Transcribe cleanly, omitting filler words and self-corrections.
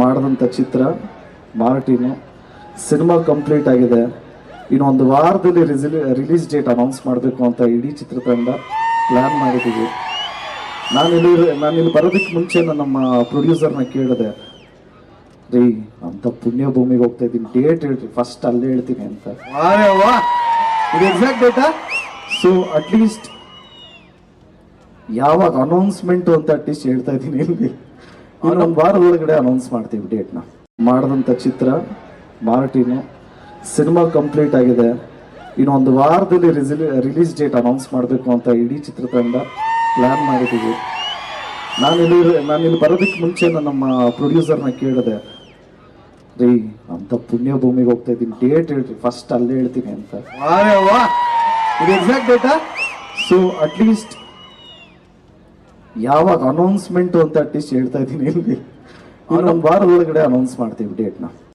ಮಾಡಿದಂಥ ಚಿತ್ರ Martin cinema complete ಆಗಿದೆ. ಇನ್ನು ಒಂದು ವಾರದಲ್ಲಿ ರಿಲೀಸ್ ಡೇಟ್ ಅನೌನ್ಸ್ ಮಾಡಬೇಕು ಅಂತ ಇಡೀ ಚಿತ್ರತಂಡ ಪ್ಲ್ಯಾನ್ ಮಾಡಿದ್ದೀವಿ. ನಾನಿಲ್ಲಿ ಬರೋದಕ್ಕೆ ಮುಂಚೆ ನಮ್ಮ ಪ್ರೊಡ್ಯೂಸರ್ನ ಕೇಳಿದೆ, ರೀ ಅಂತ ಪುಣ್ಯ ಭೂಮಿಗೆ ಹೋಗ್ತಾ ಇದ್ದೀನಿ, ಡೇಟ್ ಹೇಳ್ರಿ ಫಸ್ಟ್ ಅಲ್ಲೇ ಹೇಳ್ತೀನಿ ಅಂತ. ಇದು ಎಕ್ಸಾಕ್ಟ್ ಡೇಟಾ? ಸೊ ಅಟ್ಲೀಸ್ಟ್ ಯಾವಾಗ ಅನೌನ್ಸ್ಮೆಂಟ್ ಅಂತ ಅಟ್ಲೀಸ್ಟ್ ಹೇಳ್ತಾ ಇದ್ದೀನಿ. ಇಲ್ಲಿ ಇನ್ನೊಂದು ವಾರದೊಳಗಡೆ ಅನೌನ್ಸ್ ಮಾಡ್ತೀವಿ ಡೇಟ್ನ. ಮಾಡಿದಂಥ ಚಿತ್ರ ಮಾರ್ಟಿನು ಸಿನಿಮಾ ಕಂಪ್ಲೀಟ್ ಆಗಿದೆ. ಇನ್ನು ಒಂದು ವಾರದಲ್ಲಿ ರಿಲೀಸ್ ಡೇಟ್ ಅನೌನ್ಸ್ ಮಾಡಬೇಕು ಅಂತ ಇಡೀ ಚಿತ್ರತಂಡ ಪ್ಲ್ಯಾನ್ ಮಾಡಿದ್ದೀವಿ. ನಾನಿಲ್ಲಿ ಬರೋದಕ್ಕೆ ಮುಂಚೆ ನಮ್ಮ ಪ್ರೊಡ್ಯೂಸರ್ನ ಕೇಳಿದೆ, ರೀ ಅಂತ ಪುಣ್ಯ ಭೂಮಿಗೆ ಹೋಗ್ತಾ ಇದ್ದೀನಿ, ಡೇಟ್ ಹೇಳ್ರಿ ಫಸ್ಟ್ ಅಲ್ಲೇ ಹೇಳ್ತೀನಿ ಅಂತ. ಇದು ಎಕ್ಸಾಕ್ಟ್ ಡೇಟಾ? ಸೊ ಅಟ್ಲೀಸ್ಟ್ ಯಾವಾಗ ಅನೌನ್ಸ್ಮೆಂಟ್ ಅಂತ ಅಟ್ಲೀಸ್ಟ್ ಹೇಳ್ತಾ ಇದ್ದೀನಿ. ಇಲ್ಲಿ ಇನ್ನೊಂದು ವಾರದೊಳಗಡೆ ಅನೌನ್ಸ್ ಮಾಡ್ತೀವಿ ಡೇಟ್ನ.